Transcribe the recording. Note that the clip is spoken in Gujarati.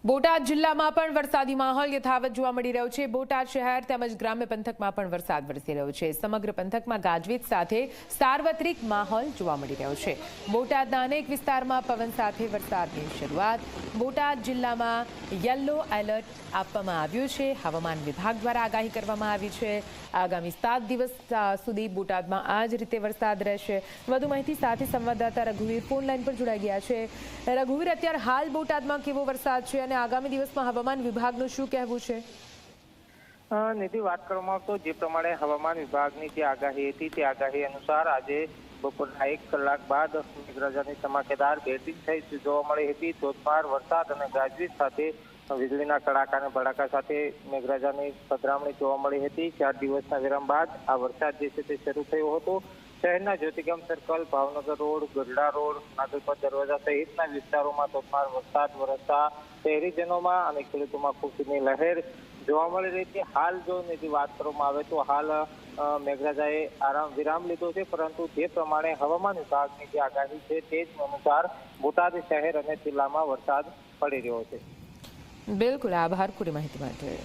બોટાદ જિલ્લામાં પણ વરસાદી માહોલ યથાવત જોવા મળી રહ્યો છે। બોટાદ શહેર તેમજ ગ્રામ્ય પંથકમાં પણ વરસાદ વરસી રહ્યો છે। સમગ્ર પંથકમાં ગાજવીજ સાથે સાર્વત્રિક માહોલ જોવા મળી રહ્યો છે। બોટાદના અનેક વિસ્તારમાં પવન સાથે વરસાદની શરૂઆત। બોટાદ જિલ્લામાં યલો એલર્ટ આપવામાં આવ્યું છે। હવામાન વિભાગ દ્વારા આગાહી કરવામાં આવી છે। આગામી 7 દિવસ સુધી બોટાદમાં આ જ રીતે વરસાદ રહેશે। વધુ માહિતી સાથે સંવાદદાતા રઘુવીર ફોન લાઈન પર જોડાઈ ગયા છે। રઘુવીર, અત્યારે હાલ બોટાદમાં કેવો વરસાદ છે અને આગામી દિવસમાં હવામાન વિભાગનું શું કહેવું છે? નિધિ, વાત કરવામાં આવતો જે પ્રમાણે હવામાન વિભાગની જે આગાહી હતી તે આગાહી અનુસાર આજે બપોરના 1 કલાક બાદ મેઘરાજાની ધમાકેદાર બેટિંગ થઈ જોવા મળી હતી। ધોધમાર વરસાદ અને ગાજવીજ સાથે વીજળીના કડાકા અને ભડાકા સાથે મેઘરાજાની પધરામણી જોવા મળી હતી। 4 દિવસના વિરામ બાદ આ વરસાદ જે છે તે શરૂ થયો હતો। શહેરના Jyotigam circle, Bhavnagar road, Gadhada road, Nagalpar દરવાજા સહિતના વિસ્તારોમાં ધોધમાર વરસાદ વરસતા શહેરીજનોમાં અને ખેડૂતોમાં ખુશીની લહેર જોવા મળી રહી છે। હાલ જો નિધિ વાત કરવામાં આવે તો હાલ મેઘરાજાએ વિરામ લીધો છે, પરંતુ જે પ્રમાણે હવામાન વિભાગની જે આગાહી છે તે જ અનુસાર બોટાદ શહેર અને જિલ્લામાં વરસાદ પડી રહ્યો છે। બિલકુલ, આભાર પૂરી માહિતી માટે।